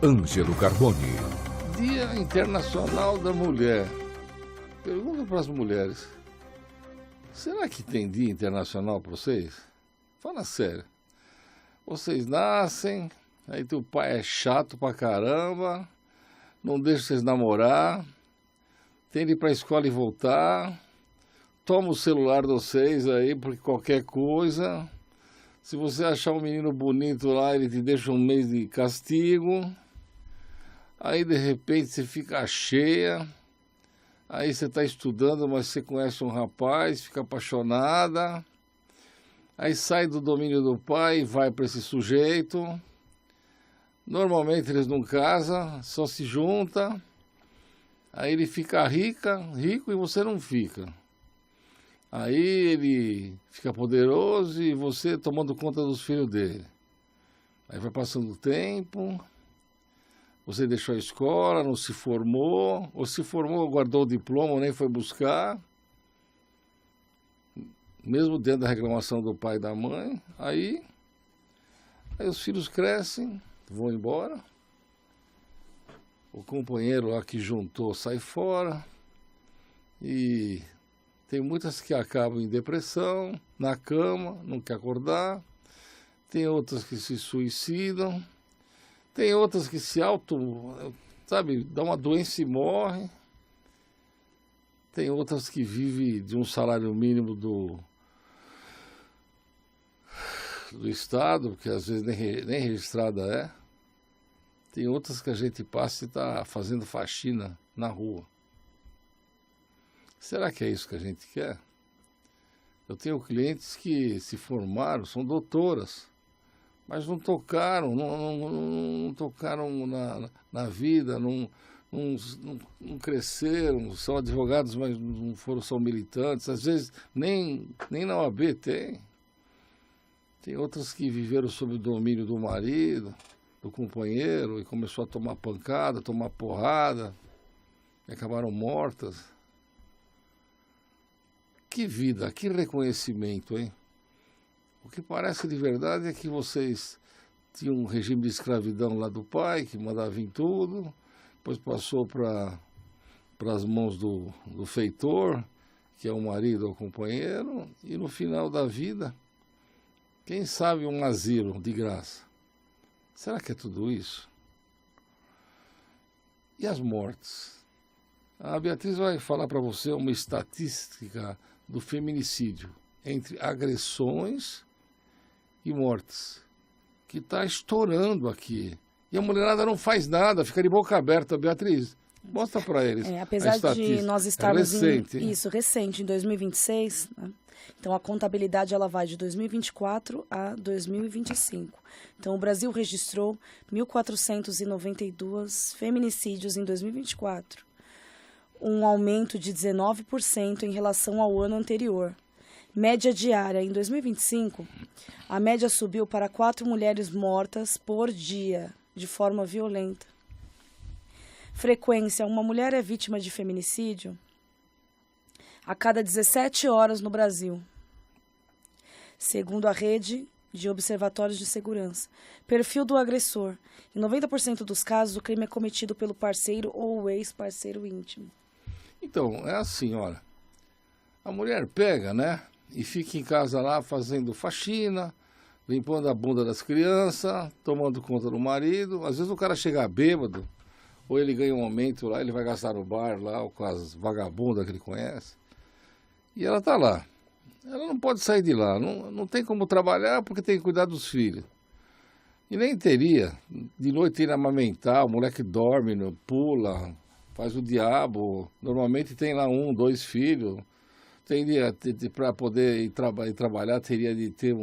Ângelo Carboni. Dia Internacional da Mulher. Pergunta para as mulheres: será que tem dia internacional para vocês? Fala sério. Vocês nascem, aí teu pai é chato pra caramba, não deixa vocês namorar, tem de ir pra escola e voltar, toma o celular de vocês aí, porque qualquer coisa. Se você achar um menino bonito lá, ele te deixa um mês de castigo. Aí de repente você fica cheia. Aí você está estudando, mas você conhece um rapaz, fica apaixonada. Aí sai do domínio do pai e vai para esse sujeito. Normalmente eles não casam, só se juntam. Aí ele fica rico e você não fica. Aí ele fica poderoso e você tomando conta dos filhos dele. Aí vai passando o tempo, você deixou a escola, não se formou, ou se formou, guardou o diploma, nem foi buscar. Mesmo dentro da reclamação do pai e da mãe, aí os filhos crescem, vão embora. O companheiro lá que juntou sai fora e tem muitas que acabam em depressão, na cama, não quer acordar. Tem outras que se suicidam. Tem outras que se dá uma doença e morre. Tem outras que vivem de um salário mínimo do Estado, que às vezes nem registrada é. Tem outras que a gente passa e está fazendo faxina na rua. Será que é isso que a gente quer? Eu tenho clientes que se formaram, são doutoras, mas não tocaram, não tocaram na vida, não cresceram, são advogados, mas não são militantes, às vezes nem na OAB tem. Tem outras que viveram sob o domínio do marido, do companheiro, e começou a tomar pancada, tomar porrada, e acabaram mortas. Que vida, que reconhecimento, hein? O que parece de verdade é que vocês tinham um regime de escravidão lá do pai, que mandava em tudo, depois passou para as mãos do feitor, que é o marido ou o companheiro, e no final da vida, quem sabe um asilo de graça. Será que é tudo isso? E as mortes? A Beatriz vai falar para você uma estatística do feminicídio entre agressões e mortes, que está estourando aqui. E a mulherada não faz nada, fica de boca aberta. Beatriz, mostra para eles. Apesar de nós estarmos recente, em 2026, né? Então a contabilidade ela vai de 2024 a 2025. Então o Brasil registrou 1.492 feminicídios em 2024. Um aumento de 19% em relação ao ano anterior. Média diária, em 2025, a média subiu para 4 mulheres mortas por dia, de forma violenta. Frequência, uma mulher é vítima de feminicídio a cada 17 horas no Brasil, segundo a rede de observatórios de segurança. Perfil do agressor. Em 90% dos casos, o crime é cometido pelo parceiro ou ex-parceiro íntimo. Então, é assim, olha, a mulher pega, né, e fica em casa lá fazendo faxina, limpando a bunda das crianças, tomando conta do marido. Às vezes o cara chega bêbado, ou ele ganha um aumento lá, ele vai gastar no bar lá, ou com as vagabundas que ele conhece, e ela tá lá. Ela não pode sair de lá, não tem como trabalhar porque tem que cuidar dos filhos. E nem teria, de noite ir amamentar, o moleque dorme, pula, faz o diabo. Normalmente tem lá 1, 2 filhos. Para poder ir trabalhar, teria de ter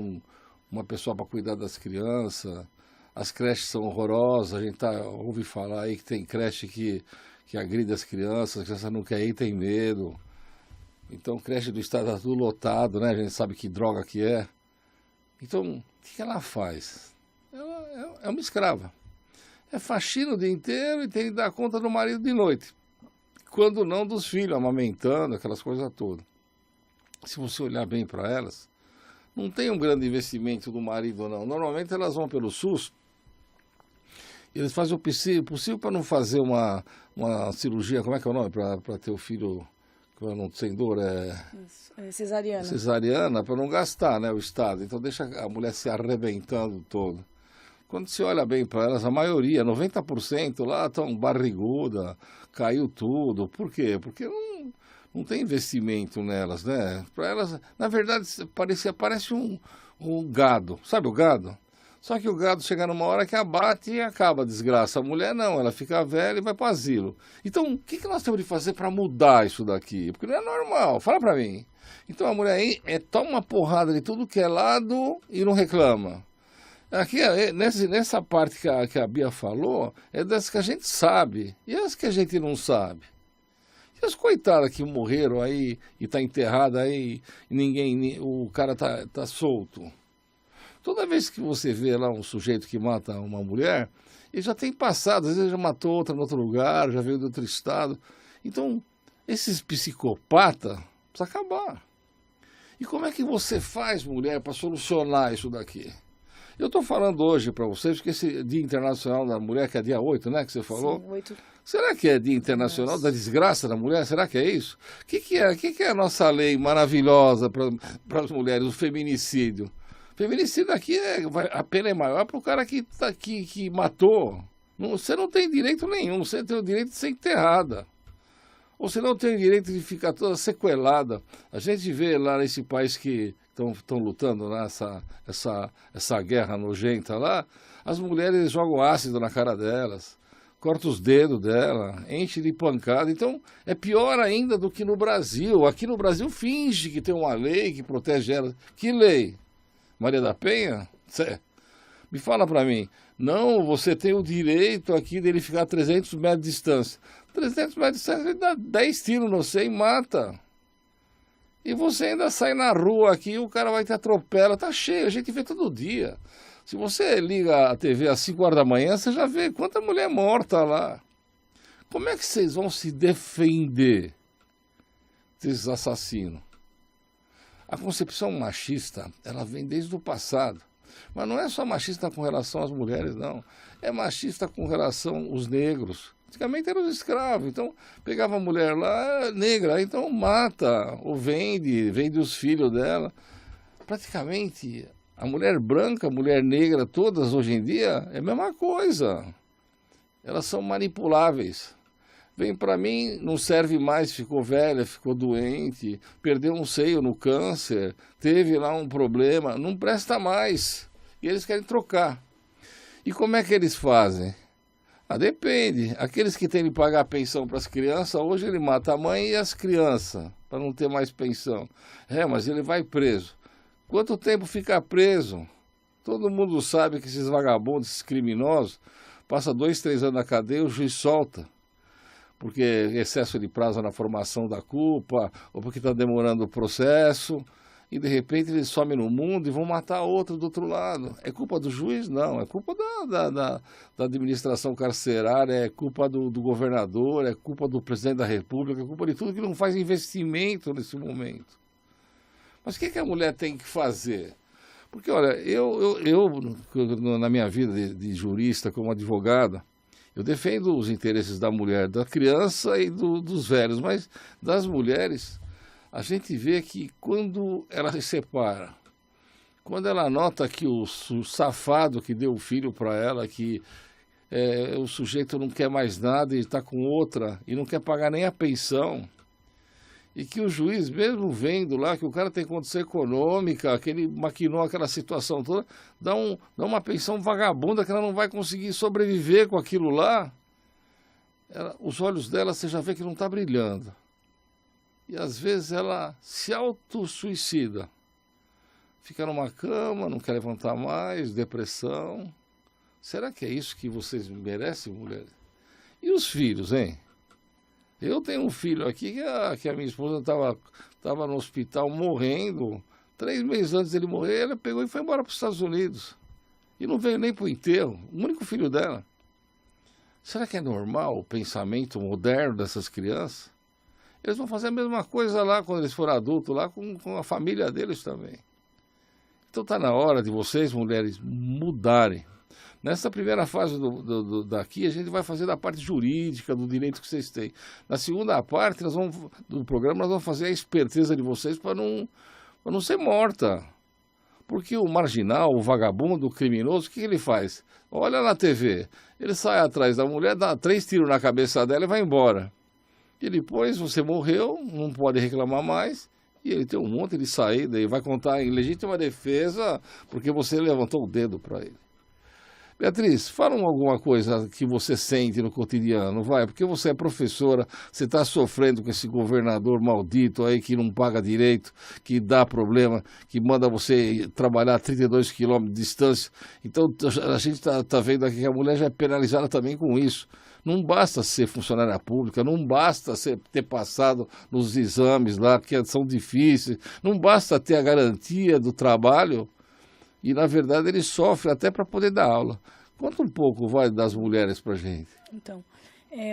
uma pessoa para cuidar das crianças. As creches são horrorosas, a gente ouve falar aí que tem creche que agride as crianças não querem ir, tem medo. Então, creche do estado está tudo lotado, né? A gente sabe que droga que é. Então, o que ela faz? Ela é uma escrava. É faxina o dia inteiro e tem que dar conta do marido de noite. Quando não dos filhos, amamentando, aquelas coisas todas. Se você olhar bem para elas, não tem um grande investimento do marido, não. Normalmente elas vão pelo SUS Eles fazem o possível para não fazer uma cirurgia, como é que é o nome? Para ter o filho sem dor, Isso, cesariana. Cesariana, para não gastar, né, o Estado. Então deixa a mulher se arrebentando toda. Quando se olha bem para elas, a maioria, 90% lá estão barriguda, caiu tudo. Por quê? Porque não tem investimento nelas, né? Para elas, na verdade, parece um gado. Sabe o gado? Só que o gado chega numa hora que abate e acaba a desgraça. A mulher não, ela fica velha e vai para o asilo. Então, o que nós temos de fazer para mudar isso daqui? Porque não é normal, fala para mim. Então a mulher aí toma uma porrada de tudo que é lado e não reclama. Aqui, nessa parte que a Bia falou, é das que a gente sabe e as que a gente não sabe. E as coitadas que morreram aí e tá enterrada aí e o cara tá solto. Toda vez que você vê lá um sujeito que mata uma mulher, ele já tem passado, às vezes já matou outra em outro lugar, já veio de outro estado. Então, esses psicopatas precisam acabar. E como é que você faz, mulher, para solucionar isso daqui? Eu estou falando hoje para vocês, porque esse Dia Internacional da Mulher, que é dia 8, né, que você falou? Sim, 8. Será que é Dia Internacional da Desgraça da Mulher? Será que é isso? O que é a nossa lei maravilhosa para as mulheres, o feminicídio? Feminicídio aqui a pena é maior para o cara que matou. Você não tem direito nenhum, você tem o direito de ser enterrada. Ou você não tem o direito de ficar toda sequelada. A gente vê lá nesse país que estão lutando lá, essa guerra nojenta lá, as mulheres jogam ácido na cara delas, cortam os dedos dela, enche de pancada. Então, é pior ainda do que no Brasil. Aqui no Brasil finge que tem uma lei que protege elas. Que lei? Maria da Penha? Me fala para mim. Não, você tem o direito aqui dele ficar a 300 metros de distância. 300 metros de distância, ele dá 10 tiros no você e mata. E você ainda sai na rua aqui, o cara vai te atropela. Tá cheio, a gente vê todo dia. Se você liga a TV às 5 horas da manhã, você já vê quanta mulher morta lá. Como é que vocês vão se defender desses assassinos? A concepção machista, ela vem desde o passado. Mas não é só machista com relação às mulheres, não. É machista com relação aos negros. Antigamente eram os escravos, então pegava a mulher lá, negra, então mata, ou vende os filhos dela. Praticamente, a mulher branca, a mulher negra, todas hoje em dia, é a mesma coisa. Elas são manipuláveis. Vem para mim, não serve mais, ficou velha, ficou doente, perdeu um seio no câncer, teve lá um problema, não presta mais. E eles querem trocar. E como é que eles fazem? Depende. Aqueles que têm de pagar pensão para as crianças, hoje ele mata a mãe e as crianças, para não ter mais pensão. Mas ele vai preso. Quanto tempo fica preso? Todo mundo sabe que esses vagabundos, esses criminosos, passam 2, 3 anos na cadeia, o juiz solta. Porque excesso de prazo na formação da culpa, ou porque está demorando o processo, e de repente eles somem no mundo e vão matar outro do outro lado. É culpa do juiz? Não, é culpa da administração carcerária, é culpa do governador, é culpa do presidente da República, é culpa de tudo que não faz investimento nesse momento. Mas o que a mulher tem que fazer? Porque, olha, eu na minha vida de jurista, como advogada, eu defendo os interesses da mulher, da criança e dos velhos, mas das mulheres, a gente vê que quando ela se separa, quando ela nota que o safado que deu o filho para ela, que o sujeito não quer mais nada e está com outra e não quer pagar nem a pensão, e que o juiz, mesmo vendo lá que o cara tem condição econômica, que ele maquinou aquela situação toda, dá uma pensão vagabunda que ela não vai conseguir sobreviver com aquilo lá, os olhos dela você já vê que não está brilhando. E às vezes ela se autossuicida. Fica numa cama, não quer levantar mais, depressão. Será que é isso que vocês merecem, mulheres? E os filhos, hein? Eu tenho um filho aqui que a minha esposa estava no hospital morrendo. 3 meses antes dele morrer, ela pegou e foi embora para os Estados Unidos. E não veio nem para o enterro. O único filho dela. Será que é normal o pensamento moderno dessas crianças? Eles vão fazer a mesma coisa lá quando eles forem adultos, lá com a família deles também. Então está na hora de vocês, mulheres, mudarem. Nessa primeira fase daqui, a gente vai fazer da parte jurídica, do direito que vocês têm. Na segunda parte do programa, nós vamos fazer a esperteza de vocês para não ser morta. Porque o marginal, o vagabundo, o criminoso, o que ele faz? Olha na TV, ele sai atrás da mulher, dá 3 tiros na cabeça dela e vai embora. E depois você morreu, não pode reclamar mais, e ele tem um monte de saída e vai contar em legítima defesa porque você levantou o dedo para ele. Beatriz, fala alguma coisa que você sente no cotidiano, vai, porque você é professora, você está sofrendo com esse governador maldito aí que não paga direito, que dá problema, que manda você trabalhar a 32 quilômetros de distância. Então a gente está vendo aqui que a mulher já é penalizada também com isso. Não basta ser funcionária pública, não basta ter passado nos exames lá, que são difíceis, não basta ter a garantia do trabalho. E, na verdade, ele sofre até para poder dar aula. Conta um pouco, vai, das mulheres para a gente. Então,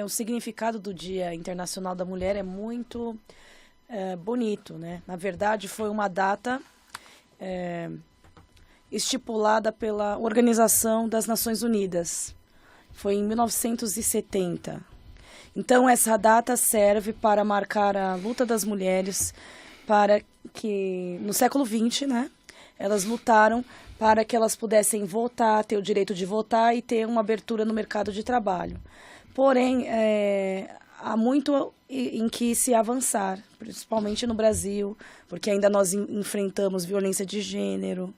o significado do Dia Internacional da Mulher é muito bonito, né? Na verdade, foi uma data estipulada pela Organização das Nações Unidas. Foi em 1970. Então, essa data serve para marcar a luta das mulheres para que, no século XX, né? Elas lutaram para que elas pudessem votar, ter o direito de votar e ter uma abertura no mercado de trabalho. Porém, há muito em que se avançar, principalmente no Brasil, porque ainda nós enfrentamos violência de gênero.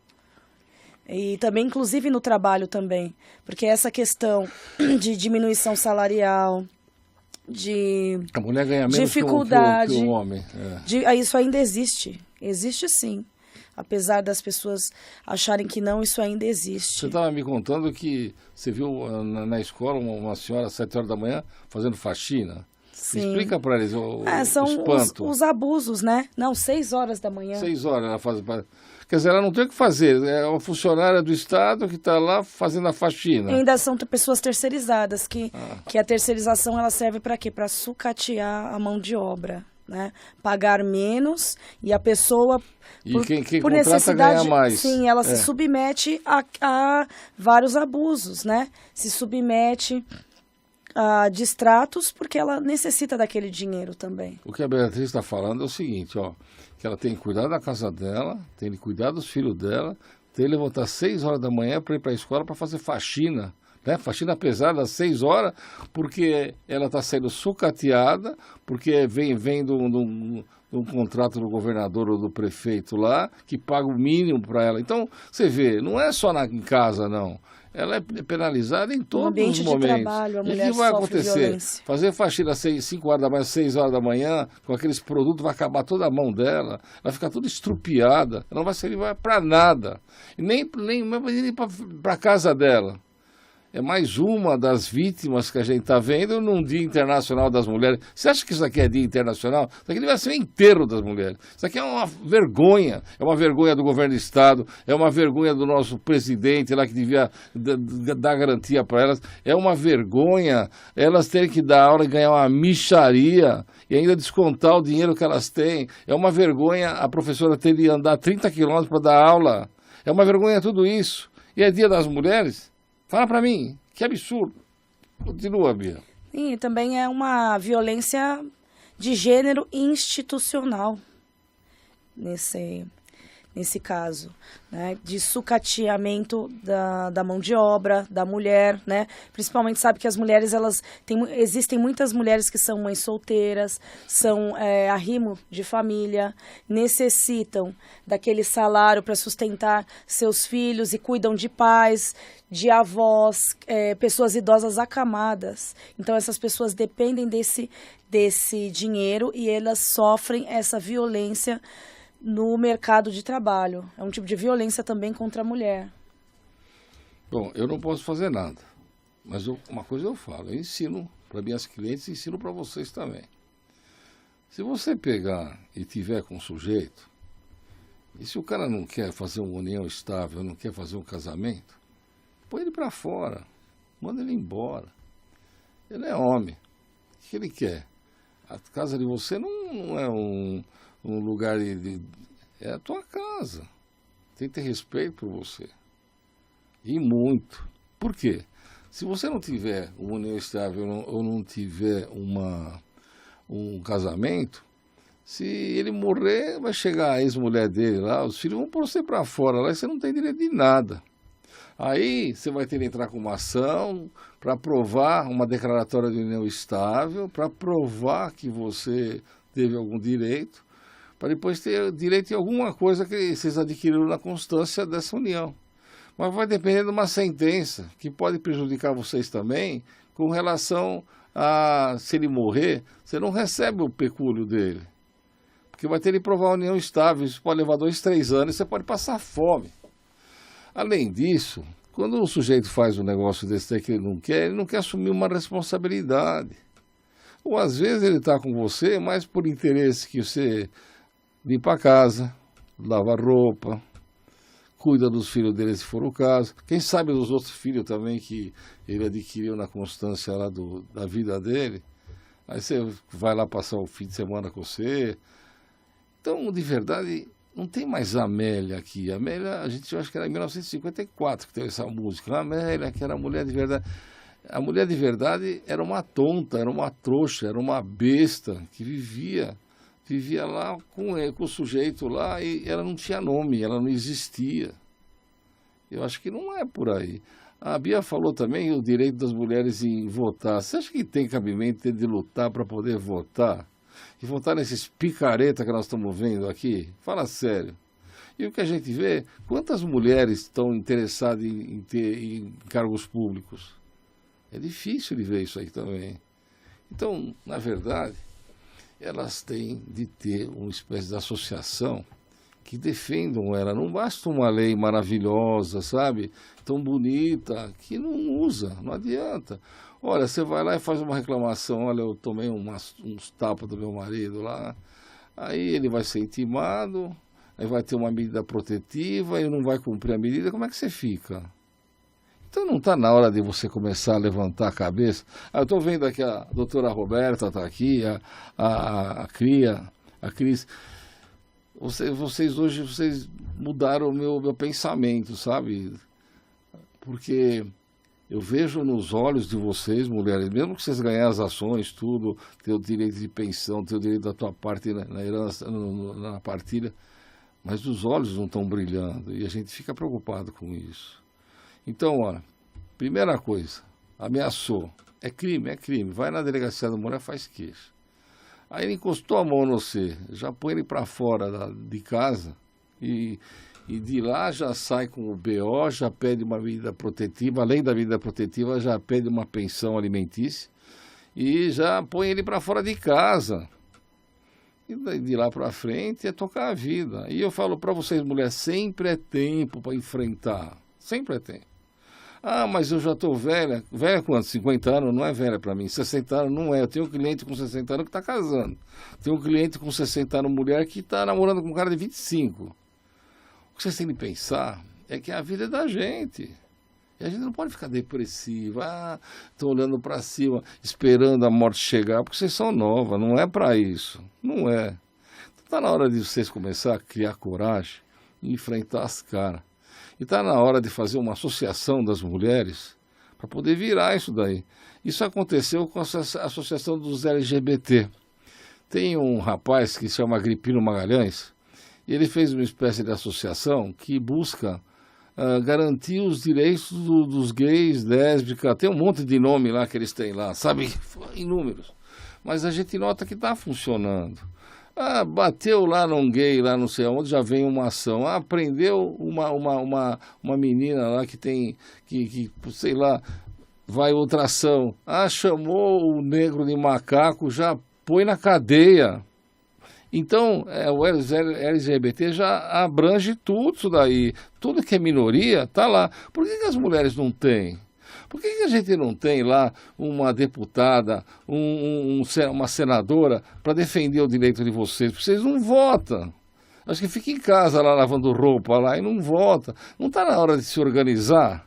E também, inclusive, no trabalho também. Porque essa questão de diminuição salarial, de a mulher ganha menos dificuldade, que o homem. Isso ainda existe. Existe sim. Apesar das pessoas acharem que não, isso ainda existe. Você estava me contando que você viu na escola uma senhora às 7 horas da manhã fazendo faxina. Sim. Explica para eles são o espanto. Os abusos, né? Não, 6 horas da manhã. 6 horas ela faz. Quer dizer, ela não tem o que fazer. É uma funcionária do Estado que está lá fazendo a faxina. E ainda são pessoas terceirizadas, que a terceirização ela serve para quê? Para sucatear a mão de obra. Né? Pagar menos e a pessoa quem por contrata necessidade, ganha mais. Sim, ela se submete a vários abusos, né? Se submete a distratos porque ela necessita daquele dinheiro também. O que a Beatriz está falando é o seguinte, ó, que ela tem que cuidar da casa dela, tem que cuidar dos filhos dela, tem que levantar 6 horas da manhã para ir para a escola para fazer faxina. Né? Faxina pesada às 6 horas, porque ela está sendo sucateada, porque vem de um contrato do governador ou do prefeito lá, que paga o mínimo para ela. Então, você vê, não é só em casa, não. Ela é penalizada em todos os momentos. No ambiente de trabalho, a mulher e o que vai sofre acontecer? Violência. Fazer faxina às 5 horas da manhã, 6 horas da manhã, com aqueles produtos, vai acabar toda a mão dela, ela fica toda estrupiada, ela não vai servir para nada. E nem para a casa dela. É mais uma das vítimas que a gente está vendo num Dia Internacional das Mulheres. Você acha que isso aqui é Dia Internacional? Isso aqui deve ser o enterro das mulheres. Isso aqui é uma vergonha. É uma vergonha do governo do Estado, é uma vergonha do nosso presidente lá que devia dar garantia para elas. É uma vergonha elas terem que dar aula e ganhar uma mixaria e ainda descontar o dinheiro que elas têm. É uma vergonha a professora ter de andar 30 quilômetros para dar aula. É uma vergonha tudo isso. E é Dia das Mulheres? Fala pra mim, que absurdo. Continua, Bia. E também é uma violência de gênero institucional nesse caso, né? De sucateamento da mão de obra, da mulher, né? Principalmente sabe que as mulheres, existem muitas mulheres que são mães solteiras, são arrimo de família, necessitam daquele salário para sustentar seus filhos e cuidam de pais, de avós, pessoas idosas acamadas. Então essas pessoas dependem desse dinheiro e elas sofrem essa violência no mercado de trabalho. É um tipo de violência também contra a mulher. Bom, eu não posso fazer nada, mas uma coisa eu falo, eu ensino para minhas clientes e ensino para vocês também. Se você pegar e tiver com um sujeito, e se o cara não quer fazer uma união estável, não quer fazer um casamento, põe ele para fora, manda ele embora. Ele é homem, o que ele quer? A casa de você não é um lugar é a tua casa. Tem que ter respeito por você. E muito. Por quê? Se você não tiver uma união estável ou não tiver um casamento, se ele morrer, vai chegar a ex-mulher dele lá, os filhos vão pôr você para fora lá e você não tem direito de nada. Aí você vai ter que entrar com uma ação para provar uma declaratória de união estável, para provar que você teve algum direito, para depois ter direito em alguma coisa que vocês adquiriram na constância dessa união. Mas vai depender de uma sentença que pode prejudicar vocês também com relação a, se ele morrer, você não recebe o pecúlio dele. Porque vai ter que provar a união estável, isso pode levar 2, 3 anos e você pode passar fome. Além disso, quando o sujeito faz um negócio desse que ele não quer assumir uma responsabilidade. Ou às vezes ele está com você, mas por interesse que você limpa a casa, lava a roupa, cuida dos filhos dele se for o caso. Quem sabe dos outros filhos também que ele adquiriu na constância lá da vida dele. Aí você vai lá passar o fim de semana com você. Então, de verdade, não tem mais a Amélia aqui. A Amélia, a gente acha que era em 1954 que teve essa música. A Amélia, que era a mulher de verdade. A mulher de verdade era uma tonta, era uma trouxa, era uma besta que vivia lá com o sujeito lá e ela não tinha nome, ela não existia. Eu acho que não é por aí. A Bia falou também o direito das mulheres em votar. Você acha que tem cabimento de lutar para poder votar? E votar nesses picareta que nós estamos vendo aqui? Fala sério. E o que a gente vê, quantas mulheres estão interessadas em ter em cargos públicos? É difícil de ver isso aí também. Então, na verdade, elas têm de ter uma espécie de associação que defendam ela. Não basta uma lei maravilhosa, sabe? Tão bonita, que não usa, não adianta. Olha, você vai lá e faz uma reclamação, olha, eu tomei uns tapas do meu marido lá, aí ele vai ser intimado, aí vai ter uma medida protetiva, e não vai cumprir a medida, como é que você fica? Então não está na hora de você começar a levantar a cabeça? Eu estou vendo aqui a doutora Roberta está aqui, a Cris. Vocês hoje mudaram o meu pensamento, sabe? Porque eu vejo nos olhos de vocês, mulheres, mesmo que vocês ganhem as ações, tudo, ter o direito de pensão, ter o direito da tua parte na herança, na partilha, mas os olhos não estão brilhando e a gente fica preocupado com isso. Então, olha, primeira coisa, ameaçou, é crime, vai na delegacia da mulher, faz queixa. Aí ele encostou a mão no você, já põe ele para fora de casa e de lá já sai com o BO, já pede uma medida protetiva, além da medida protetiva, já pede uma pensão alimentícia e já põe ele para fora de casa. E de lá para frente é tocar a vida. E eu falo para vocês, mulheres, sempre é tempo para enfrentar, sempre é tempo. Ah, mas eu já estou velha. Velha quanto? 50 anos não é velha para mim. 60 anos não é. Eu tenho um cliente com 60 anos que está casando. Tenho um cliente com 60 anos, mulher, que está namorando com um cara de 25. O que vocês têm de pensar é que a vida é da gente. E a gente não pode ficar depressiva. Ah, estou olhando para cima, esperando a morte chegar, porque vocês são novas. Não é para isso. Não é. Está na hora de vocês começar a criar coragem e enfrentar as caras. E está na hora de fazer uma associação das mulheres para poder virar isso daí. Isso aconteceu com a associação dos LGBT. Tem um rapaz que se chama Agripino Magalhães, e ele fez uma espécie de associação que busca garantir os direitos dos gays, lésbicas, tem um monte de nome lá que eles têm lá, sabe? Inúmeros. Mas a gente nota que está funcionando. Ah, bateu lá num gay, lá não sei aonde, já vem uma ação. Ah, prendeu uma menina lá que tem, que sei lá, vai outra ação. Ah, chamou o negro de macaco, já põe na cadeia. Então, o LGBT já abrange tudo isso daí. Tudo que é minoria está lá. Por que as mulheres não têm? Por que a gente não tem lá uma deputada, uma senadora para defender o direito de vocês? Porque vocês não votam. Acho que fica em casa lá lavando roupa lá e não vota. Não está na hora de se organizar?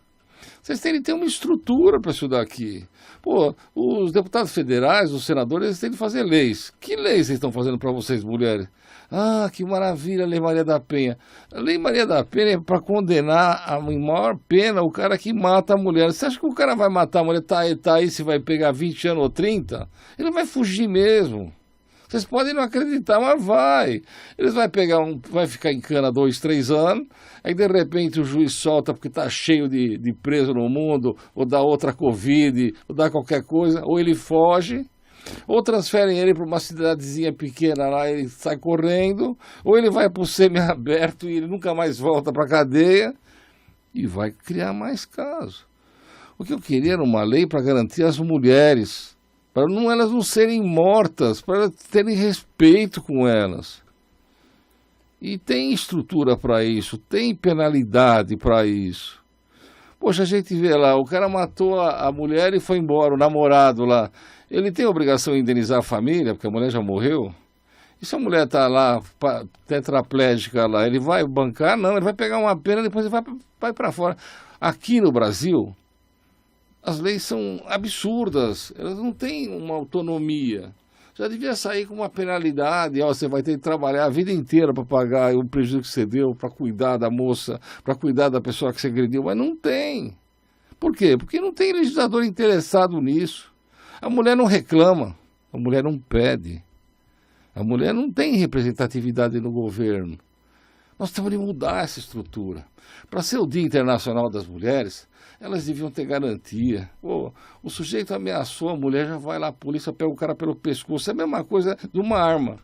Vocês têm que ter uma estrutura para isso daqui. Pô, os deputados federais, os senadores, eles têm que fazer leis. Que leis vocês estão fazendo para vocês, mulheres? Ah, que maravilha, a Lei Maria da Penha. A Lei Maria da Penha é para condenar em maior pena o cara que mata a mulher. Você acha que o cara vai matar a mulher, tá aí, se vai pegar 20 anos ou 30? Ele vai fugir mesmo. Vocês podem não acreditar, mas vai. Eles vai ficar em cana 2, 3 anos, aí de repente o juiz solta porque está cheio de preso no mundo, ou dá outra Covid, ou dá qualquer coisa, ou ele foge, ou transferem ele para uma cidadezinha pequena lá, ele sai correndo, ou ele vai para o semiaberto e ele nunca mais volta para a cadeia, e vai criar mais casos. O que eu queria era uma lei para garantir as mulheres, para elas não serem mortas, para elas terem respeito com elas. E tem estrutura para isso, tem penalidade para isso. Poxa, a gente vê lá, o cara matou a mulher e foi embora, o namorado lá. Ele tem a obrigação de indenizar a família, porque a mulher já morreu? E se a mulher está lá, tetraplégica lá, ele vai bancar? Não, ele vai pegar uma pena e depois ele vai para fora. Aqui no Brasil, as leis são absurdas, elas não têm uma autonomia. Já devia sair com uma penalidade, você vai ter que trabalhar a vida inteira para pagar o prejuízo que você deu, para cuidar da moça, para cuidar da pessoa que você agrediu, mas não tem. Por quê? Porque não tem legislador interessado nisso. A mulher não reclama, a mulher não pede, a mulher não tem representatividade no governo. Nós temos de mudar essa estrutura. Para ser o Dia Internacional das Mulheres, elas deviam ter garantia. Pô, o sujeito ameaçou a mulher, já vai lá, a polícia pega o cara pelo pescoço. É a mesma coisa de uma arma.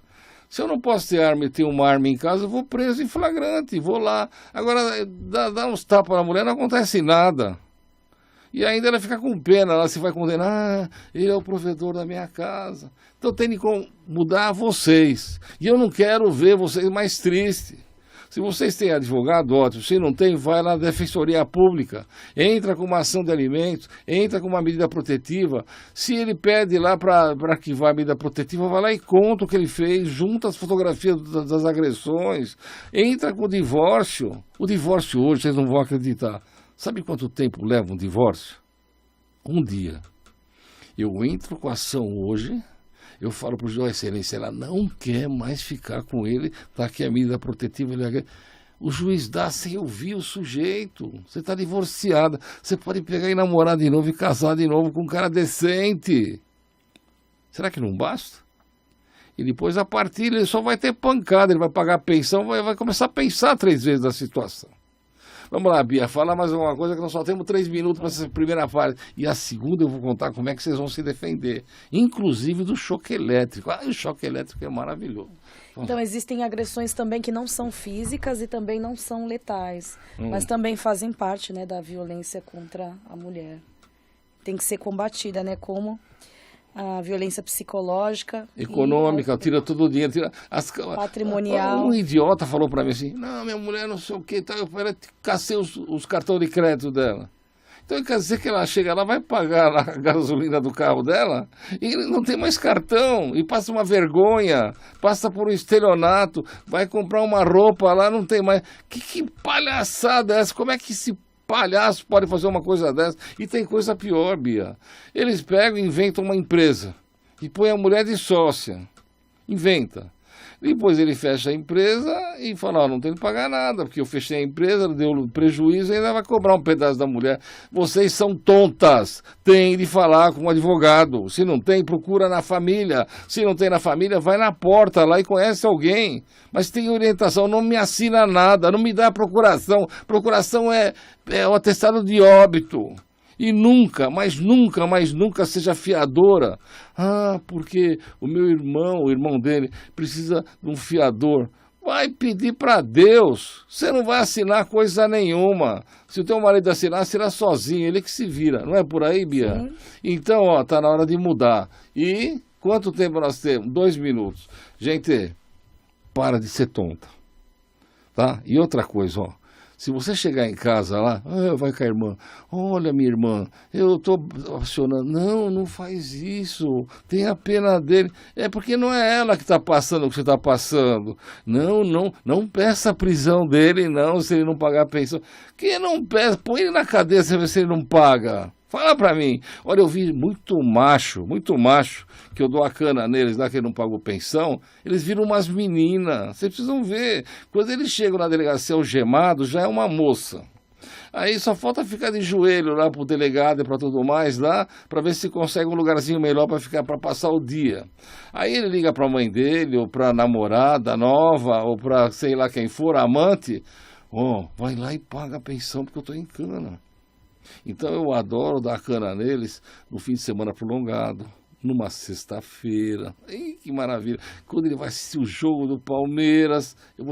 Se eu não posso ter arma e ter uma arma em casa, eu vou preso em flagrante, vou lá. Agora, dá uns tapas na mulher, não acontece nada. E ainda ela fica com pena, ela se vai condenar, ele é o provedor da minha casa. Então tem que mudar vocês. E eu não quero ver vocês mais tristes. Se vocês têm advogado, ótimo. Se não tem, vai lá na Defensoria Pública. Entra com uma ação de alimentos, entra com uma medida protetiva. Se ele pede lá para arquivar a medida protetiva, vai lá e conta o que ele fez, junta as fotografias das agressões, entra com o divórcio. O divórcio hoje, vocês não vão acreditar. Sabe quanto tempo leva um divórcio? Um dia. Eu entro com a ação hoje, eu falo para o juiz, excelência, ela não quer mais ficar com ele, está aqui a medida protetiva. O juiz dá sem ouvir o sujeito. Você está divorciada, você pode pegar e namorar de novo e casar de novo com um cara decente. Será que não basta? E depois a partilha, ele só vai ter pancada, ele vai pagar a pensão, vai começar a pensar 3 vezes na situação. Vamos lá, Bia, fala mais alguma coisa que nós só temos 3 minutos para essa primeira parte. E a segunda eu vou contar como é que vocês vão se defender. Inclusive do choque elétrico. O choque elétrico é maravilhoso. Então existem agressões também que não são físicas e também não são letais. Mas também fazem parte, né, da violência contra a mulher. Tem que ser combatida, né, como a violência psicológica, econômica, tira todo o dinheiro, patrimonial. Um idiota falou para mim assim, não, minha mulher não sei o que, eu cacei os cartões de crédito dela. Então quer dizer que ela chega lá, vai pagar lá a gasolina do carro dela e não tem mais cartão, e passa uma vergonha, passa por um estelionato, vai comprar uma roupa lá, não tem mais. Que palhaçada é essa? Como é que esse palhaço pode fazer uma coisa dessa? E tem coisa pior, Bia. Eles pegam e inventam uma empresa e põem a mulher de sócia. Inventa. Depois ele fecha a empresa e fala, não tem que pagar nada, porque eu fechei a empresa, deu prejuízo e ainda vai cobrar um pedaço da mulher. Vocês são tontas, tem de falar com um advogado. Se não tem, procura na família. Se não tem na família, vai na porta lá e conhece alguém. Mas tem orientação, não me assina nada, não me dá procuração. Procuração é o atestado de óbito. E nunca, mas nunca, mas nunca seja fiadora. Porque o meu irmão, o irmão dele, precisa de um fiador. Vai pedir para Deus. Você não vai assinar coisa nenhuma. Se o teu marido assinar, assina sozinho, ele que se vira. Não é por aí, Bia? Sim. Então, tá na hora de mudar. E quanto tempo nós temos? 2 minutos. Gente, para de ser tonta. Tá? E outra coisa, Se você chegar em casa lá, vai com a irmã, olha minha irmã, eu estou apaixonando. Não, não faz isso, tenha pena dele. É porque não é ela que está passando o que você está passando. Não peça a prisão dele, não, se ele não pagar a pensão. Quem não peça, põe ele na cadeia se ele não paga. Fala pra mim. Olha, eu vi muito macho, que eu dou a cana neles lá que ele não pagou pensão, eles viram umas meninas. Vocês precisam ver. Quando eles chegam na delegacia algemados, já é uma moça. Aí só falta ficar de joelho lá pro delegado e pra tudo mais lá, pra ver se consegue um lugarzinho melhor pra ficar, para passar o dia. Aí ele liga pra mãe dele, ou pra namorada nova, ou pra sei lá quem for, amante. Vai lá e paga a pensão porque eu tô em cana. Então eu adoro dar cana neles no fim de semana prolongado, numa sexta-feira. Que maravilha! Quando ele vai assistir o jogo do Palmeiras, eu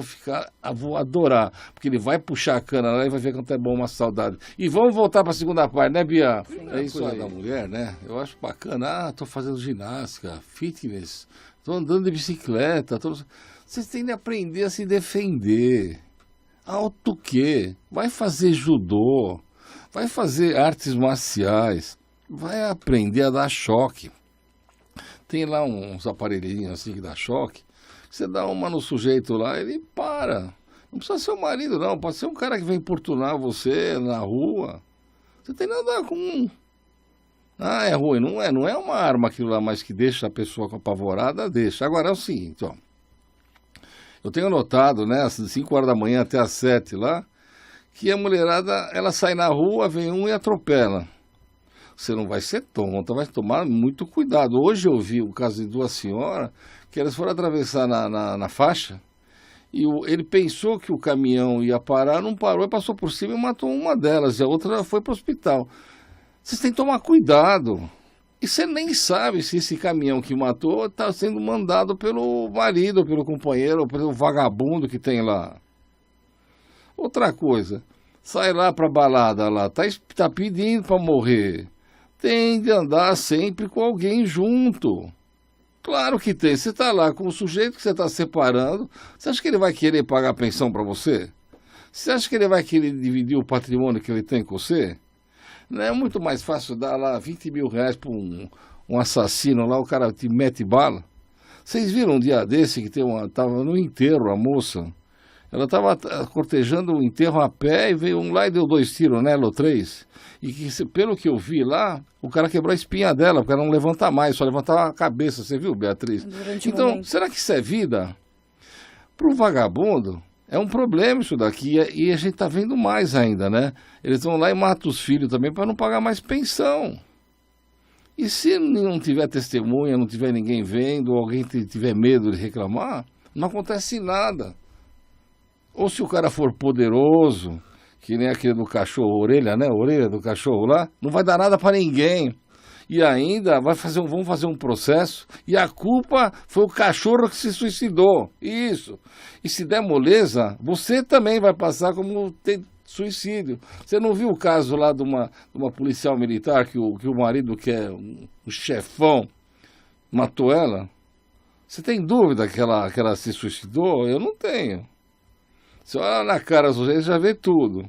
vou adorar, porque ele vai puxar a cana lá e vai ver quanto é bom, uma saudade. E vamos voltar para a segunda parte, né, Bia? É isso aí da mulher, né? Eu acho bacana. Tô fazendo ginástica, fitness, tô andando de bicicleta. Vocês têm de aprender a se defender. Alto quê? Vai fazer judô. Vai fazer artes marciais, vai aprender a dar choque. Tem lá uns aparelhinhos assim que dá choque. Você dá uma no sujeito lá, ele para. Não precisa ser o marido, não. Pode ser um cara que vem importunar você na rua. Você tem nada com... é ruim. Não é uma arma aquilo lá, mas que deixa a pessoa apavorada, deixa. Agora é o seguinte, ó. Eu tenho notado, né, às 5 horas da manhã até às 7 lá, que a mulherada, ela sai na rua, vem um e atropela. Você não vai ser tonta, vai tomar muito cuidado. Hoje eu vi o caso de 2 senhoras que elas foram atravessar na faixa e ele pensou que o caminhão ia parar, não parou, passou por cima e matou uma delas, e a outra foi para o hospital. Vocês têm que tomar cuidado. E você nem sabe se esse caminhão que matou está sendo mandado pelo marido, pelo companheiro, pelo vagabundo que tem lá. Outra coisa, sai lá pra balada lá, tá pedindo pra morrer. Tem de andar sempre com alguém junto. Claro que tem. Você tá lá com o sujeito que você tá separando. Você acha que ele vai querer pagar a pensão pra você? Você acha que ele vai querer dividir o patrimônio que ele tem com você? Não é muito mais fácil dar lá 20 mil reais pra um assassino lá, o cara te mete bala? Vocês viram um dia desse que tava no enterro a moça? Ela estava cortejando o enterro a pé e veio um lá e deu 2 tiros nela ou 3. E que, pelo que eu vi lá, o cara quebrou a espinha dela, porque ela não levanta mais, só levantava a cabeça. Você viu, Beatriz? Então, será que isso é vida? Para o vagabundo, é um problema isso daqui. E a gente está vendo mais ainda, né? Eles vão lá e matam os filhos também para não pagar mais pensão. E se não tiver testemunha, não tiver ninguém vendo, ou alguém tiver medo de reclamar, não acontece nada. Ou se o cara for poderoso, que nem aquele do cachorro, orelha, né? Orelha do cachorro lá, não vai dar nada para ninguém. E ainda vão fazer um processo e a culpa foi o cachorro que se suicidou. Isso. E se der moleza, você também vai passar como suicídio. Você não viu o caso lá de uma policial militar que o marido, que é um chefão, matou ela? Você tem dúvida que ela se suicidou? Eu não tenho. Você olha na cara dos outros, já vê tudo.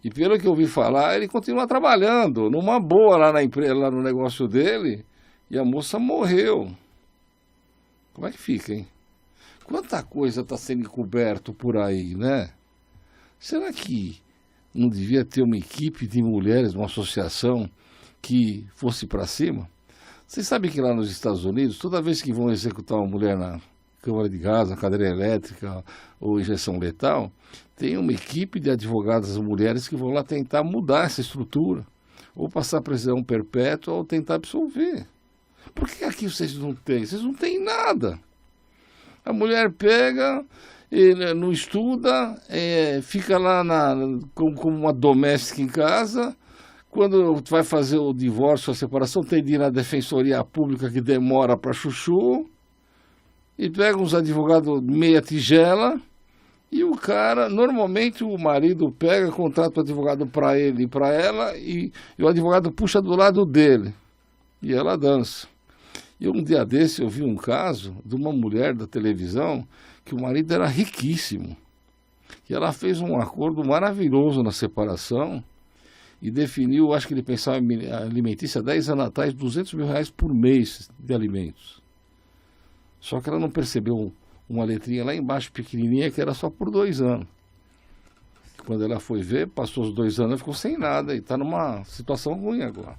E pelo que eu ouvi falar, ele continua trabalhando, numa boa lá na empresa, lá no negócio dele, e a moça morreu. Como é que fica, hein? Quanta coisa está sendo encoberto por aí, né? Será que não devia ter uma equipe de mulheres, uma associação que fosse para cima? Vocês sabem que lá nos Estados Unidos, toda vez que vão executar uma mulher na câmara de gás, na cadeira elétrica ou injeção letal, tem uma equipe de advogadas mulheres que vão lá tentar mudar essa estrutura, ou passar prisão perpétua, ou tentar absolver. Por que aqui vocês não têm? Vocês não têm nada. A mulher pega, não estuda, fica lá como uma doméstica em casa. Quando vai fazer o divórcio, a separação, tem de ir na defensoria pública que demora para chuchu, e pega uns advogados meia tigela, e o cara, normalmente o marido pega, contrata o advogado para ele e para ela, e o advogado puxa do lado dele, e ela dança. E um dia desse eu vi um caso de uma mulher da televisão, que o marido era riquíssimo, que ela fez um acordo maravilhoso na separação e definiu, acho que ele pensava em alimentícia 10 anos atrás, R$200 mil por mês de alimentos. Só que ela não percebeu uma letrinha lá embaixo, pequenininha, que era só por 2 anos. Quando ela foi ver, passou os 2 anos e ficou sem nada. E está numa situação ruim agora.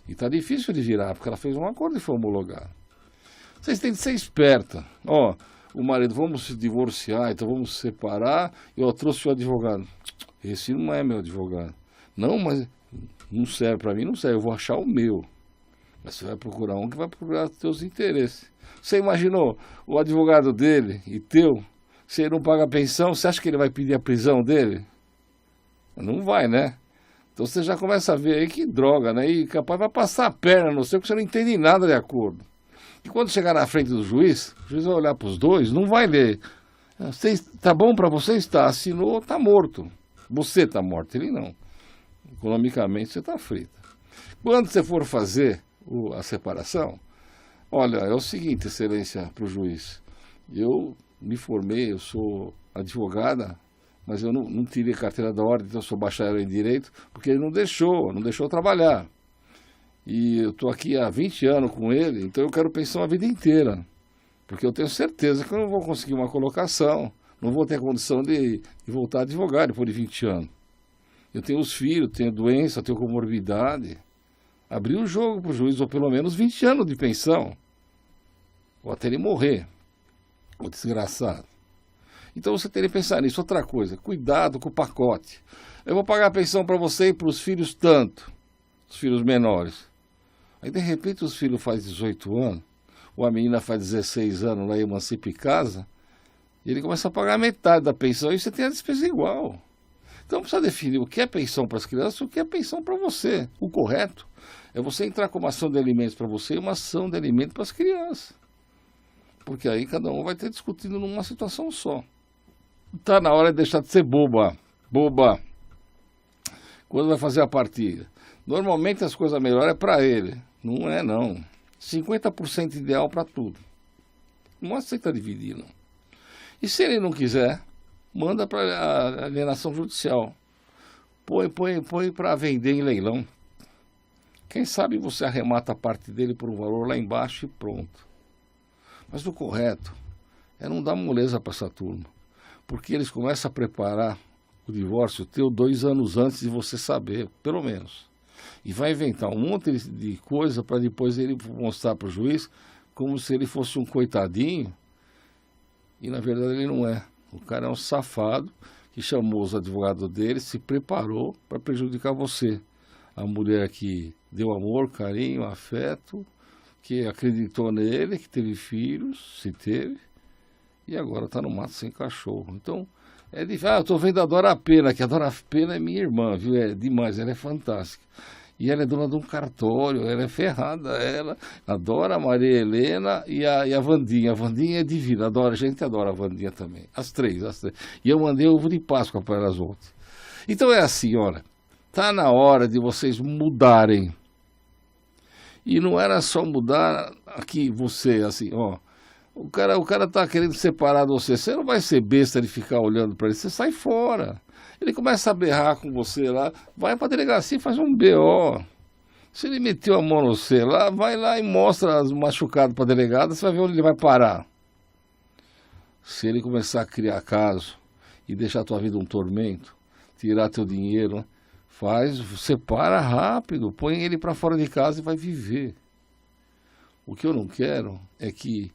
E está difícil de virar, porque ela fez um acordo e foi homologado. Vocês têm que ser esperta. Ó, o marido, vamos se divorciar, então vamos se separar. Eu trouxe o advogado. Esse não é meu advogado. Não, mas não serve para mim, não serve. Eu vou achar o meu. Mas você vai procurar um que vai procurar os teus interesses. Você imaginou o advogado dele e teu, se ele não paga a pensão, você acha que ele vai pedir a prisão dele? Não vai, né? Então você já começa a ver aí que droga, né? E capaz vai passar a perna, não sei, porque você não entende nada de acordo. E quando chegar na frente do juiz, o juiz vai olhar para os dois, não vai ler. Tá bom para você? Está. Assinou, tá morto. Você está morto, ele não. Economicamente você está frita. Quando você for fazer a separação, olha, é o seguinte, excelência, para o juiz. Eu me formei, eu sou advogada, mas eu não tirei carteira da ordem, então eu sou bacharel em direito, porque ele não deixou trabalhar. E eu estou aqui há 20 anos com ele, então eu quero pensão a vida inteira. Porque eu tenho certeza que eu não vou conseguir uma colocação, não vou ter condição de voltar a advogar depois de 20 anos. Eu tenho os filhos, tenho doença, tenho comorbidade. Abrir o jogo para o juiz, ou pelo menos 20 anos de pensão. Ou até ele morrer. O desgraçado. Então você teria que pensar nisso. Outra coisa, cuidado com o pacote. Eu vou pagar a pensão para você e para os filhos tanto. Os filhos menores. Aí de repente os filhos fazem 18 anos. Ou a menina faz 16 anos, lá emancipa em casa. E ele começa a pagar metade da pensão e você tem a despesa igual. Então precisa definir o que é pensão para as crianças e o que é pensão para você. O correto é você entrar com uma ação de alimentos para você e uma ação de alimentos para as crianças. Porque aí cada um vai ter discutindo numa situação só. Está na hora de deixar de ser boba. Boba. Quando vai fazer a partilha? Normalmente as coisas melhores é para ele. Não é não. 50% ideal para tudo. Não aceita dividir, não. E se ele não quiser, manda para a alienação judicial. Põe para vender em leilão. Quem sabe você arremata a parte dele por um valor lá embaixo e pronto. Mas o correto é não dar moleza para essa turma. Porque eles começam a preparar o divórcio teu 2 anos antes de você saber, pelo menos. E vai inventar um monte de coisa para depois ele mostrar para o juiz como se ele fosse um coitadinho. E na verdade ele não é. O cara é um safado que chamou os advogados dele, se preparou para prejudicar você. A mulher que deu amor, carinho, afeto, que acreditou nele, que teve filhos, se teve, e agora está no mato sem cachorro. Então, é difícil. Eu estou vendo a Dora Pena, que a Dora Pena é minha irmã, viu? É demais, ela é fantástica. E ela é dona de um cartório, ela é ferrada, ela adora a Maria Helena e a Wandinha. A Wandinha é divina, a gente adora a Wandinha também. As três. E eu mandei ovo de Páscoa para elas ontem. Então é assim, olha, tá na hora de vocês mudarem. E não era só mudar aqui você, assim, ó. O cara tá querendo separar de você. Você não vai ser besta de ficar olhando para ele, você sai fora. Ele começa a berrar com você lá, vai para a delegacia e faz um BO. Se ele meteu a mão no você lá, vai lá e mostra as machucadas para a delegada, você vai ver onde ele vai parar. Se ele começar a criar caso e deixar a tua vida um tormento, tirar teu dinheiro, separa rápido, põe ele para fora de casa e vai viver. O que eu não quero é que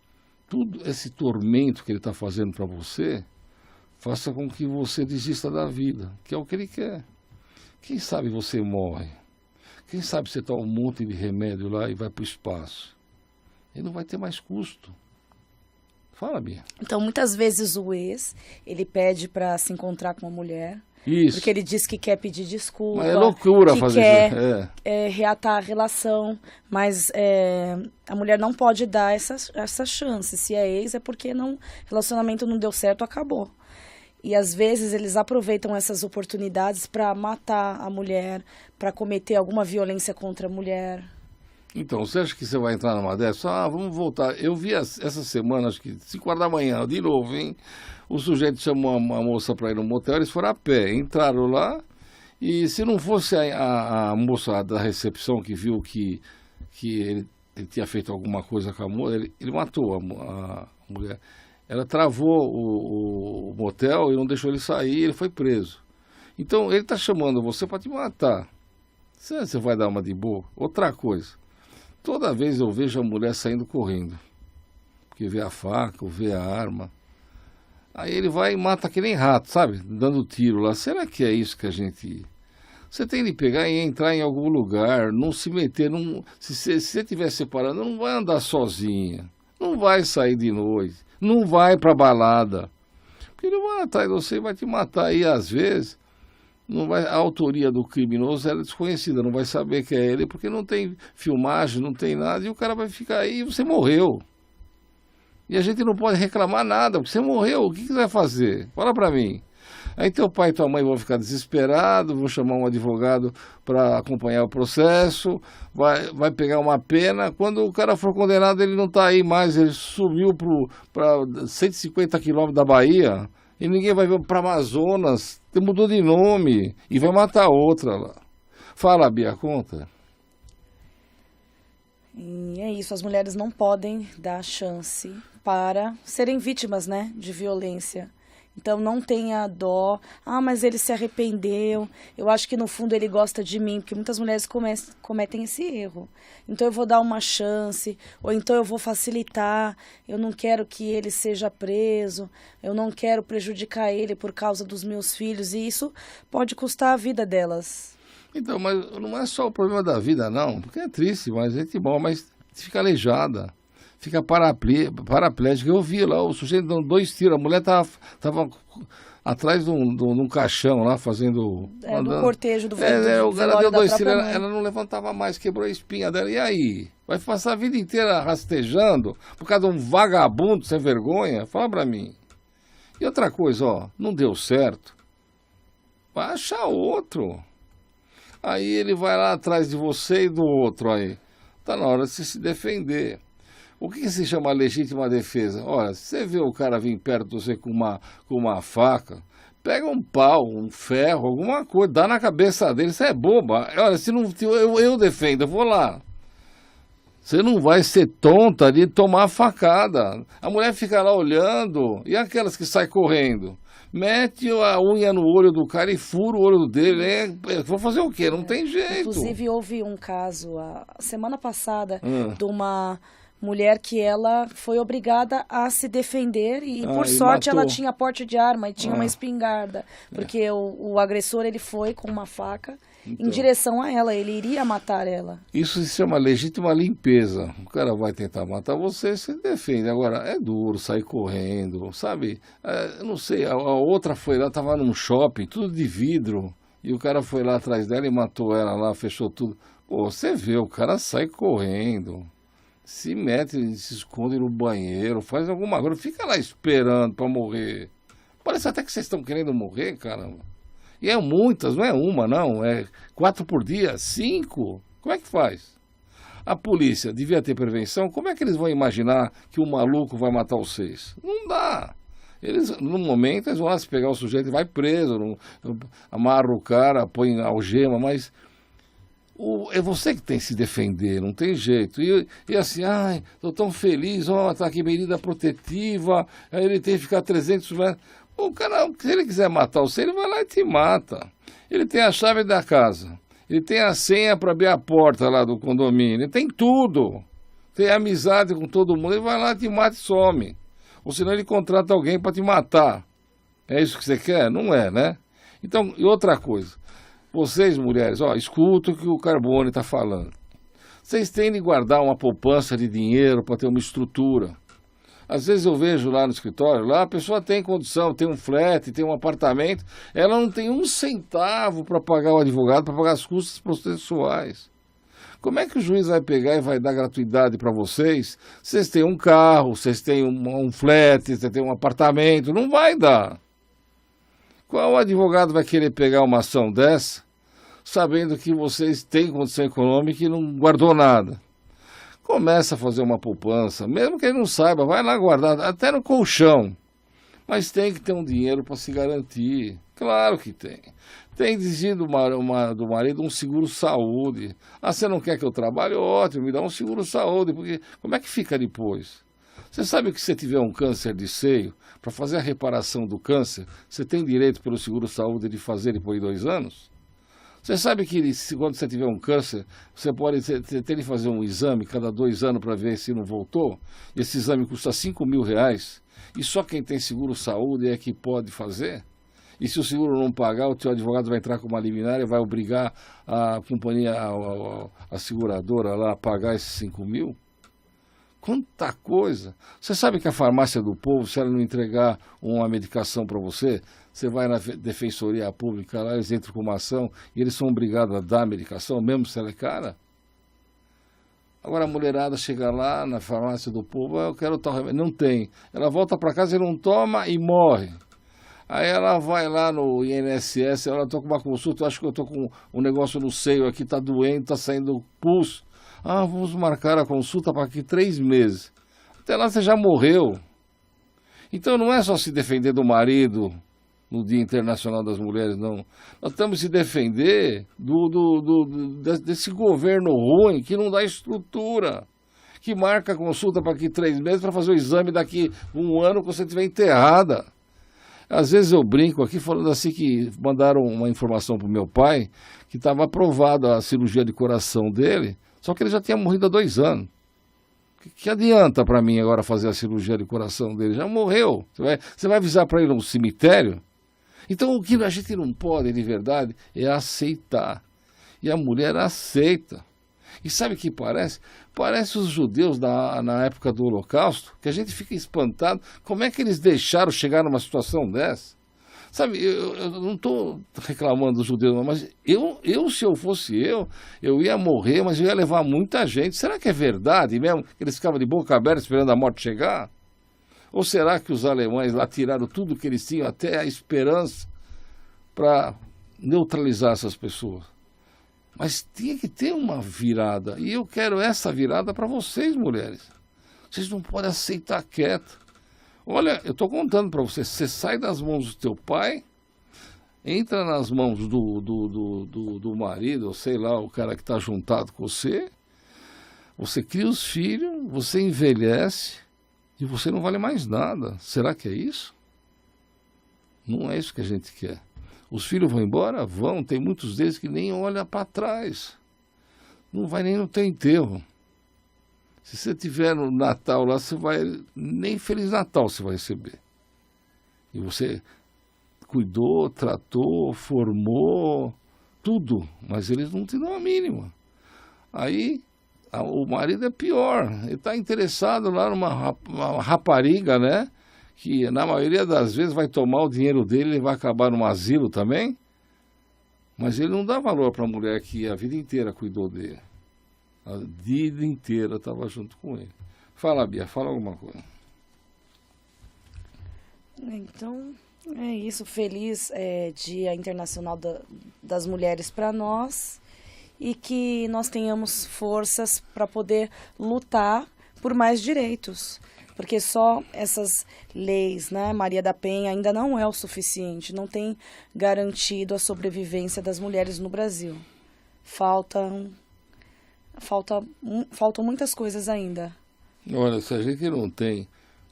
tudo esse tormento que ele está fazendo para você faça com que você desista da vida, que é o que ele quer. Quem sabe você morre. Quem sabe você toma um monte de remédio lá e vai para o espaço. Ele não vai ter mais custo. Fala, Bia. Então, muitas vezes o ex, ele pede para se encontrar com uma mulher. Isso. Porque ele diz que quer pedir desculpa. Mas é loucura que fazer quer, isso. Reatar a relação. Mas a mulher não pode dar essa chance. Se é ex, é porque o relacionamento não deu certo, acabou. E às vezes eles aproveitam essas oportunidades para matar a mulher, para cometer alguma violência contra a mulher. Então, você acha que você vai entrar numa dessas? Vamos voltar. Eu vi essa semana, acho que 5 horas da manhã, de novo, hein? O sujeito chamou uma moça para ir no motel, eles foram a pé, entraram lá, e se não fosse a moça da recepção que viu que ele tinha feito alguma coisa com a moça, ele matou a mulher. Ela travou o motel e não deixou ele sair, ele foi preso. Então, ele está chamando você para te matar. Você vai dar uma de boa? Outra coisa, toda vez eu vejo a mulher saindo correndo, porque vê a faca, ou vê a arma. Aí ele vai e mata que nem rato, sabe? Dando tiro lá. Será que é isso que a gente... Você tem de pegar e entrar em algum lugar, não se meter... Se você estiver separando, não vai andar sozinha. Não vai sair de noite. Não vai pra balada. Porque ele vai atrás de você e vai te matar. E às vezes, a autoria do criminoso é desconhecida. Não vai saber que é ele, porque não tem filmagem, não tem nada. E o cara vai ficar aí e você morreu. E a gente não pode reclamar nada, porque você morreu, o que você vai fazer? Fala pra mim. Aí teu pai e tua mãe vão ficar desesperados, vão chamar um advogado para acompanhar o processo, vai pegar uma pena. Quando o cara for condenado, ele não está aí mais, ele subiu para 150 quilômetros da Bahia, e ninguém vai ver para Amazonas, mudou de nome, e vai matar outra lá. Fala, Bia, conta. E é isso, as mulheres não podem dar chance para serem vítimas, né, de violência. Então não tenha dó. Mas ele se arrependeu. Eu acho que no fundo ele gosta de mim, porque muitas mulheres cometem esse erro. Então eu vou dar uma chance, ou então eu vou facilitar. Eu não quero que ele seja preso, eu não quero prejudicar ele por causa dos meus filhos, e isso pode custar a vida delas. Então, mas não é só o problema da vida, não, porque é triste, mas é gente boa, mas fica aleijada, fica paraplégica. Eu vi lá, o sujeito dando 2 tiros, a mulher estava atrás de um caixão lá, fazendo... do cortejo do o cara deu 2 tiros, mãe. ela não levantava mais, quebrou a espinha dela, e aí? Vai passar a vida inteira rastejando por causa de um vagabundo sem vergonha? Fala pra mim. E outra coisa, não deu certo, vai achar outro. Aí ele vai lá atrás de você e do outro aí. Tá na hora de você se defender. O que se chama legítima defesa? Olha, se você vê o cara vir perto de você com uma faca, pega um pau, um ferro, alguma coisa, dá na cabeça dele. Isso é boba. Olha, se não, eu defendo, eu vou lá. Você não vai ser tonta de tomar facada. A mulher fica lá olhando, e aquelas que saem correndo? Mete a unha no olho do cara e fura o olho dele. Vou fazer o quê? Não tem jeito. Inclusive, houve um caso, a semana passada, de uma mulher que ela foi obrigada a se defender e por sorte, matou. Ela tinha porte de arma e tinha uma espingarda. Porque o agressor, ele foi com uma faca em direção a ela, ele iria matar ela. Isso se chama legítima limpeza. O cara vai tentar matar você, você defende. Agora, é duro sair correndo, sabe? Eu não sei, a outra foi lá, estava num shopping, tudo de vidro, e o cara foi lá atrás dela e matou ela lá, fechou tudo. Pô, você vê, o cara sai correndo, se mete, se esconde no banheiro, faz alguma coisa, fica lá esperando para morrer. Parece até que vocês estão querendo morrer, caramba. E é muitas, não é uma, não. É 4 por dia, 5. Como é que faz? A polícia devia ter prevenção. Como é que eles vão imaginar que o maluco vai matar os 6? Não dá. Eles, no momento, eles vão lá se pegar o sujeito e vai preso, amarra o cara, põe algema, mas é você que tem que se defender, não tem jeito. E assim, estou tão feliz, tá aqui medida protetiva, aí ele tem que ficar 300 metros. O cara, se ele quiser matar você, ele vai lá e te mata. Ele tem a chave da casa, ele tem a senha para abrir a porta lá do condomínio, ele tem tudo. Tem amizade com todo mundo, ele vai lá, te mata e some. Ou senão ele contrata alguém para te matar. É isso que você quer? Não é, né? Então, e outra coisa, vocês mulheres, escuta o que o Carbone está falando. Vocês têm de guardar uma poupança de dinheiro para ter uma estrutura. Às vezes eu vejo lá no escritório, lá a pessoa tem condição, tem um flat, tem um apartamento, ela não tem 1 centavo para pagar o advogado, para pagar as custas processuais. Como é que o juiz vai pegar e vai dar gratuidade para vocês? Vocês têm um carro, vocês têm um flat, vocês têm um apartamento, não vai dar. Qual advogado vai querer pegar uma ação dessa, sabendo que vocês têm condição econômica e não guardou nada? começa a fazer uma poupança, mesmo que ele não saiba, vai lá guardar, até no colchão. Mas tem que ter um dinheiro para se garantir. Claro que tem. Tem que exigir do marido um seguro-saúde. Ah, você não quer que eu trabalhe? Ótimo, me dá um seguro-saúde, porque como é que fica depois? Você sabe que se tiver um câncer de seio, para fazer a reparação do câncer, você tem direito pelo seguro-saúde de fazer depois de 2 anos? Você sabe que quando você tiver um câncer, você pode ter que fazer um exame cada 2 anos para ver se não voltou? Esse exame custa R$ 5.000 e só quem tem seguro-saúde é que pode fazer? E se o seguro não pagar, o teu advogado vai entrar com uma liminar e vai obrigar a companhia, a seguradora lá a pagar esses 5.000? Quanta coisa! Você sabe que a farmácia do povo, se ela não entregar uma medicação para você, você vai na defensoria pública lá, eles entram com uma ação e eles são obrigados a dar a medicação, mesmo se ela é cara? Agora a mulherada chega lá na farmácia do povo, eu quero tal remédio. Não tem. Ela volta para casa e não toma e morre. Aí ela vai lá no INSS, ela estou com uma consulta, eu acho que eu estou com um negócio no seio aqui, está doendo, está saindo pulso. Ah, vamos marcar a consulta para aqui 3 meses. Até lá você já morreu. Então não é só se defender do marido no Dia Internacional das Mulheres, não. Nós temos que se defender desse governo ruim que não dá estrutura, que marca a consulta para aqui 3 meses para fazer o exame daqui 1 ano quando você estiver enterrada. Às vezes eu brinco aqui falando assim que mandaram uma informação para o meu pai que estava aprovada a cirurgia de coração dele, só que ele já tinha morrido há 2 anos. Que adianta para mim agora fazer a cirurgia de coração dele? Já morreu. Você vai avisar para ele no cemitério? Então o que a gente não pode de verdade é aceitar. E a mulher aceita. E sabe o que parece? Parece os judeus na época do Holocausto, que a gente fica espantado. Como é que eles deixaram chegar numa situação dessa? Sabe, eu não estou reclamando dos judeus, mas se eu fosse eu ia morrer, mas eu ia levar muita gente. Será que é verdade mesmo que eles ficavam de boca aberta esperando a morte chegar? Ou será que os alemães lá tiraram tudo que eles tinham, até a esperança, para neutralizar essas pessoas? Mas tinha que ter uma virada, e eu quero essa virada para vocês, mulheres. Vocês não podem aceitar quieto. Olha, eu estou contando para você, você sai das mãos do teu pai, entra nas mãos do marido, ou sei lá, o cara que está juntado com você, você cria os filhos, você envelhece e você não vale mais nada. Será que é isso? Não é isso que a gente quer. Os filhos vão embora? Vão, tem muitos deles que nem olham para trás. Não vai nem no teu enterro. Se você tiver no Natal lá, você vai, nem Feliz Natal você vai receber. E você cuidou, tratou, formou, tudo, mas eles não te dão a mínima. Aí o marido é pior, ele está interessado lá numa rapariga, né? Que na maioria das vezes vai tomar o dinheiro dele e vai acabar num asilo também. Mas ele não dá valor para a mulher que a vida inteira cuidou dele. A vida inteira estava junto com ele. Fala, Bia, fala alguma coisa. Então, é isso. Feliz Dia Internacional das Mulheres para nós. E que nós tenhamos forças para poder lutar por mais direitos. Porque só essas leis, né, Maria da Penha, ainda não é o suficiente. Não tem garantido a sobrevivência das mulheres no Brasil. Faltam muitas coisas ainda. Olha, se a gente não tem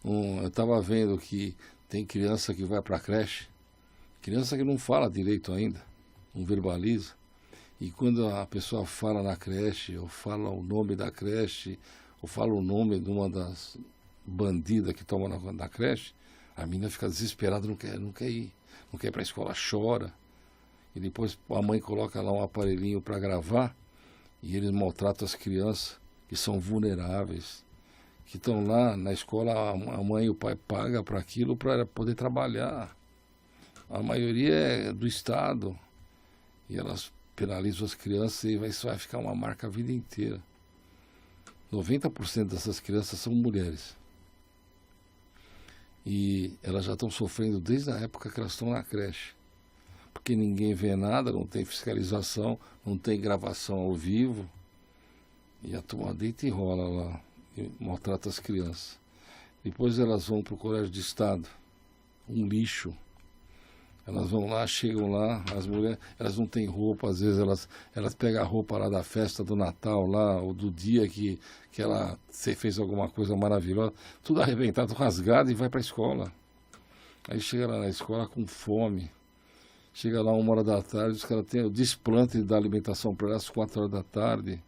eu estava vendo que tem criança que vai para a creche, criança que não fala direito ainda, não verbaliza, e quando a pessoa fala na creche, ou fala o nome da creche, ou fala o nome de uma das bandidas que toma na creche, a menina fica desesperada, não quer ir, não quer ir para a escola, chora, e depois a mãe coloca lá um aparelhinho para gravar, e eles maltratam as crianças que são vulneráveis, que estão lá na escola, a mãe e o pai pagam para aquilo para poder trabalhar. A maioria é do Estado, e elas penalizam as crianças e isso vai ficar uma marca a vida inteira. 90% dessas crianças são mulheres. E elas já estão sofrendo desde a época que elas estão na creche. Porque ninguém vê nada, não tem fiscalização, não tem gravação ao vivo. E a turma deita e rola lá, e maltrata as crianças. Depois elas vão para o colégio de estado, um lixo. Elas vão lá, chegam lá, as mulheres, elas não têm roupa, às vezes elas pegam a roupa lá da festa do Natal, lá, ou do dia que você fez alguma coisa maravilhosa, tudo arrebentado, rasgado e vai para a escola. Aí chega lá na escola com fome. Chega lá 1h da tarde, os caras têm o desplante da alimentação para elas às 4h da tarde.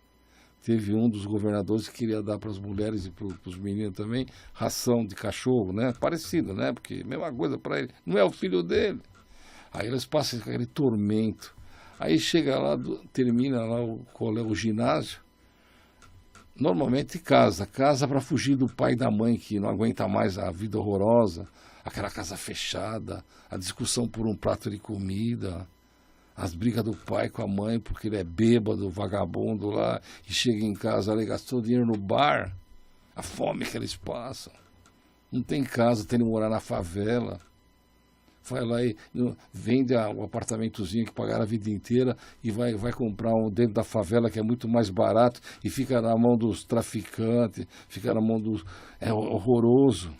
Teve um dos governadores que queria dar para as mulheres e para os meninos também ração de cachorro, né? Parecido, né? Porque mesma coisa para ele, não é o filho dele. Aí eles passam aquele tormento. Aí chega lá, termina lá o ginásio. Normalmente casa para fugir do pai e da mãe que não aguenta mais a vida horrorosa, aquela casa fechada, a discussão por um prato de comida, as brigas do pai com a mãe porque ele é bêbado, vagabundo lá, e chega em casa, ele gastou dinheiro no bar, a fome que eles passam. Não tem casa, tem que morar na favela. Vai lá e vende o apartamentozinho que pagaram a vida inteira e vai comprar um dentro da favela que é muito mais barato e fica na mão dos traficantes, fica na mão dos... É horroroso.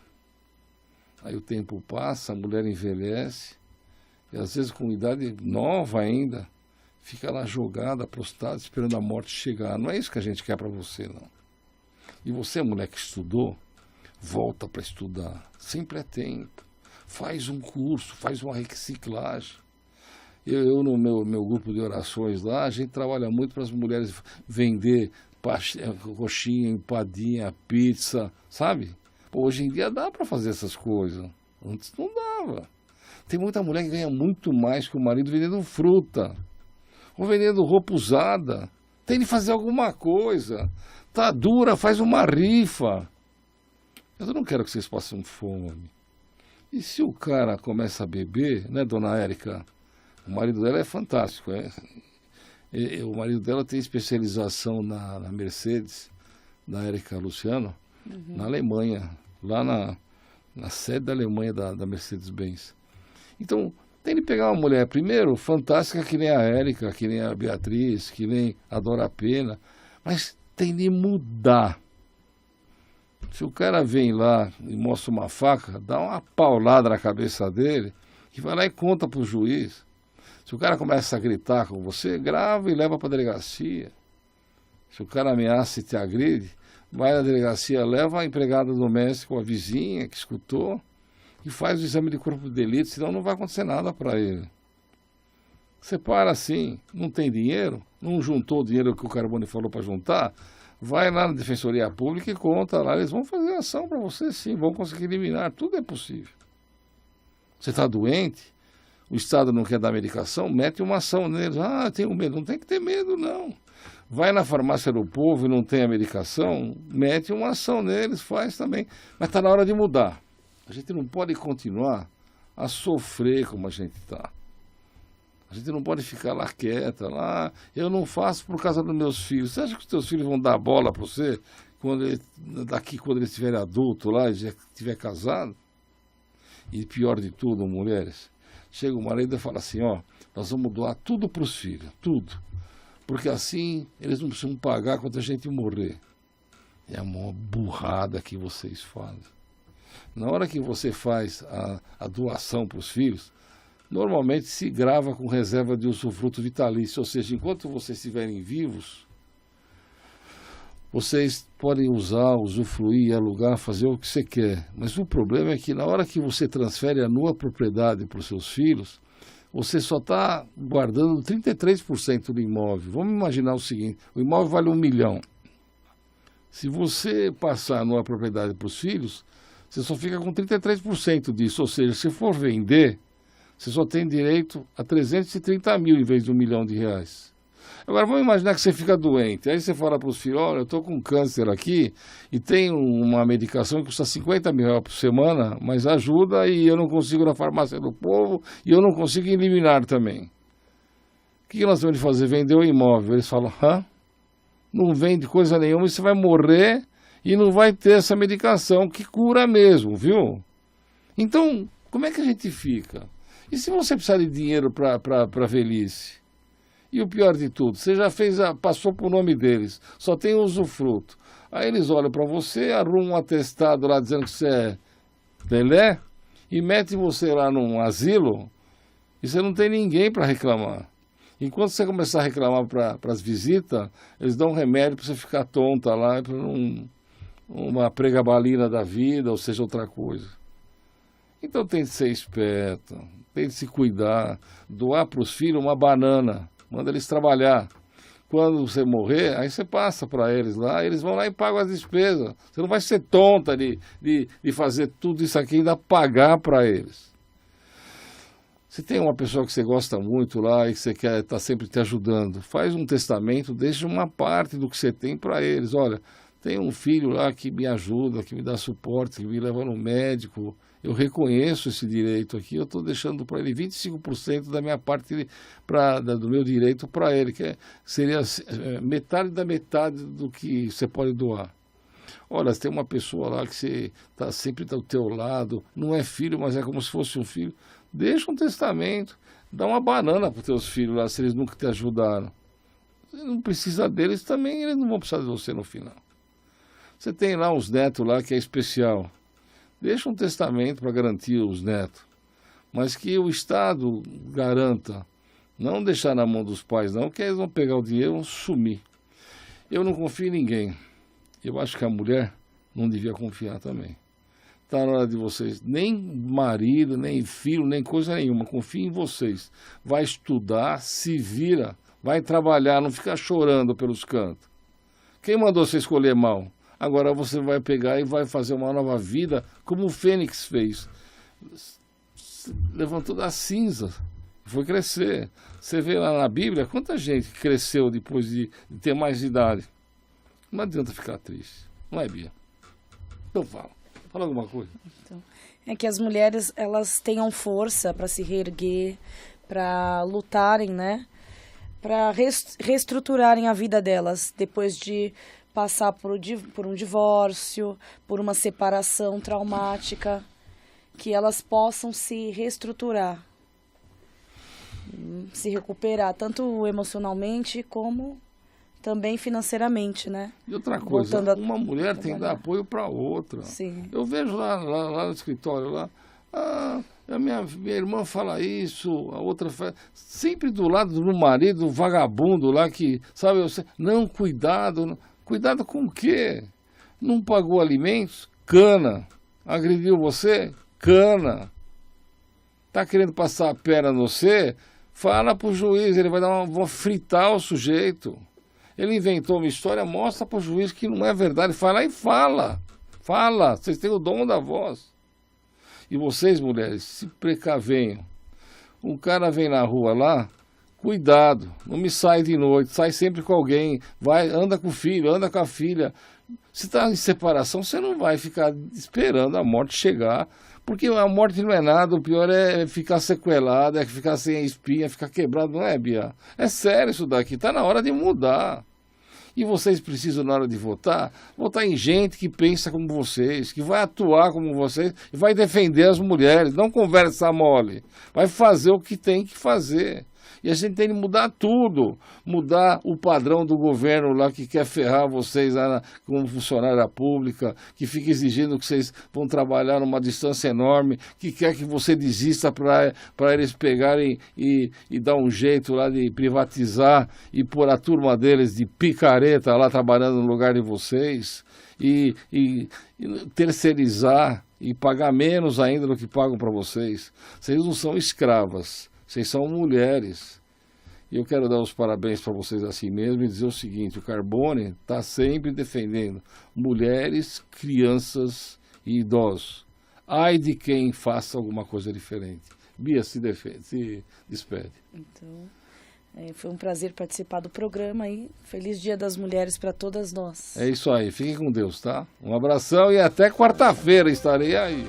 Aí o tempo passa, a mulher envelhece e às vezes com idade nova ainda, fica lá jogada, prostrada, esperando a morte chegar. Não é isso que a gente quer para você, não. E você, mulher que estudou, volta para estudar. Sempre é tempo. Faz um curso, faz uma reciclagem. Eu no meu grupo de orações lá, a gente trabalha muito para as mulheres vender coxinha, empadinha, pizza, sabe? Pô, hoje em dia dá para fazer essas coisas. Antes não dava. Tem muita mulher que ganha muito mais que o marido vendendo fruta. Ou vendendo roupa usada. Tem de fazer alguma coisa. Tá dura, faz uma rifa. Eu não quero que vocês passem fome. E se o cara começa a beber, né, dona Érica? O marido dela é fantástico. O marido dela tem especialização na Mercedes, da Érica Luciano, na Alemanha, lá na sede da Alemanha da Mercedes-Benz. Então, tem de pegar uma mulher, primeiro, fantástica, que nem a Érica, que nem a Beatriz, que nem a Dora Pena, mas tem de mudar. Se o cara vem lá e mostra uma faca, dá uma paulada na cabeça dele e vai lá e conta para o juiz. Se o cara começa a gritar com você, grava e leva para a delegacia. Se o cara ameaça e te agride, vai na delegacia, leva a empregada doméstica ou a vizinha que escutou e faz o exame de corpo de delito, senão não vai acontecer nada para ele. Você para assim, não tem dinheiro, não juntou o dinheiro que o Carbone falou para juntar, vai lá na Defensoria Pública e conta lá, eles vão fazer ação para você sim, vão conseguir eliminar, tudo é possível. Você está doente, o Estado não quer dar medicação, mete uma ação neles. Ah, tenho medo, não tem que ter medo não. Vai na farmácia do povo e não tem a medicação, mete uma ação neles, faz também. Mas está na hora de mudar. A gente não pode continuar a sofrer como a gente está. A gente não pode ficar lá quieta, lá, eu não faço por causa dos meus filhos. Você acha que os teus filhos vão dar bola para você quando eles estiverem adultos lá, já estiver casado? E pior de tudo, mulheres, chega o marido e fala assim, ó, nós vamos doar tudo para os filhos, tudo. Porque assim eles não precisam pagar quando a gente morrer. É uma burrada que vocês fazem. Na hora que você faz a doação para os filhos, normalmente se grava com reserva de usufruto vitalício, ou seja, enquanto vocês estiverem vivos, vocês podem usar, usufruir, alugar, fazer o que você quer. Mas o problema é que na hora que você transfere a nua propriedade para os seus filhos, você só está guardando 33% do imóvel. Vamos imaginar o seguinte, o imóvel vale 1 milhão. Se você passar a nua propriedade para os filhos, você só fica com 33% disso, ou seja, se for vender, você só tem direito a 330 mil em vez de R$1 milhão. Agora, vamos imaginar que você fica doente. Aí você fala para os filhos, olha, eu estou com câncer aqui e tem uma medicação que custa 50 mil por semana, mas ajuda e eu não consigo na farmácia do povo e eu não consigo eliminar também. O que nós temos de fazer? Vender o imóvel. Eles falam, não vende coisa nenhuma e você vai morrer e não vai ter essa medicação que cura mesmo, viu? Então, como é que a gente fica? E se você precisar de dinheiro para a velhice? E o pior de tudo, você já passou por nome deles, só tem usufruto. Aí eles olham para você, arrumam um atestado lá dizendo que você é Pelé e metem você lá num asilo e você não tem ninguém para reclamar. Enquanto você começar a reclamar para as visitas, eles dão um remédio para você ficar tonta lá, para uma pregabalina da vida, ou seja, outra coisa. Então tem que ser esperto, tem que se cuidar, doar para os filhos uma banana, manda eles trabalhar. Quando você morrer, aí você passa para eles lá, eles vão lá e pagam as despesas. Você não vai ser tonta de fazer tudo isso aqui e ainda pagar para eles. Se tem uma pessoa que você gosta muito lá e que você quer estar sempre te ajudando, faz um testamento, deixa uma parte do que você tem para eles. Olha, tem um filho lá que me ajuda, que me dá suporte, que me leva no médico. Eu reconheço esse direito aqui, eu estou deixando para ele 25% da minha parte, do meu direito para ele, que seria metade da metade do que você pode doar. Olha, se tem uma pessoa lá que você está sempre do teu lado, não é filho, mas é como se fosse um filho, deixa um testamento, dá uma banana para os teus filhos lá, se eles nunca te ajudaram. Você não precisa deles também, eles não vão precisar de você no final. Você tem lá uns netos lá que é especial. Deixa um testamento para garantir os netos, mas que o Estado garanta, não deixar na mão dos pais não, que eles vão pegar o dinheiro e vão sumir. Eu não confio em ninguém, eu acho que a mulher não devia confiar também. Está na hora de vocês, nem marido, nem filho, nem coisa nenhuma, confie em vocês. Vai estudar, se vira, vai trabalhar, não fica chorando pelos cantos. Quem mandou você escolher mal? Agora você vai pegar e vai fazer uma nova vida, como o Fênix fez. Levantou das cinzas, foi crescer. Você vê lá na Bíblia, quanta gente cresceu depois de ter mais idade. Não adianta ficar triste, não é, Bia? Então fala alguma coisa. Então, é que as mulheres, elas tenham força para se reerguer, para lutarem, né? Para reestruturarem a vida delas, depois de passar por um divórcio, por uma separação traumática, que elas possam se reestruturar, se recuperar, tanto emocionalmente como também financeiramente, né? E outra coisa, uma mulher tem que dar apoio para outra. Sim. Eu vejo lá no escritório, a minha irmã fala isso, a outra fala, sempre do lado do marido, do vagabundo lá que, sabe, não, cuidado. Cuidado com o quê? Não pagou alimentos? Cana. Agrediu você? Cana. Tá querendo passar a perna no você? Fala pro juiz, ele vai vão fritar o sujeito. Ele inventou uma história, mostra pro juiz que não é verdade. Fala e fala. Fala, vocês têm o dom da voz. E vocês, mulheres, se precavenham. Um cara vem na rua lá, cuidado, não me sai de noite, sai sempre com alguém, anda com o filho, anda com a filha. Se está em separação, você não vai ficar esperando a morte chegar, porque a morte não é nada, o pior é ficar sequelado, é ficar sem espinha, ficar quebrado, não é, Bia? É sério isso daqui, está na hora de mudar. E vocês precisam, na hora de votar em gente que pensa como vocês, que vai atuar como vocês e vai defender as mulheres, não conversa mole, vai fazer o que tem que fazer. E a gente tem que mudar tudo, mudar o padrão do governo lá que quer ferrar vocês lá como funcionária pública, que fica exigindo que vocês vão trabalhar numa distância enorme, que quer que você desista para eles pegarem e dar um jeito lá de privatizar e pôr a turma deles de picareta lá trabalhando no lugar de vocês e terceirizar e pagar menos ainda do que pagam para vocês. Vocês não são escravas. Vocês são mulheres. E eu quero dar os parabéns para vocês assim mesmo e dizer o seguinte, o Carbone está sempre defendendo mulheres, crianças e idosos. Ai de quem faça alguma coisa diferente. Bia, se despede. Então, foi um prazer participar do programa e feliz Dia das Mulheres para todas nós. É isso aí, fiquem com Deus, tá? Um abração e até quarta-feira estarei aí.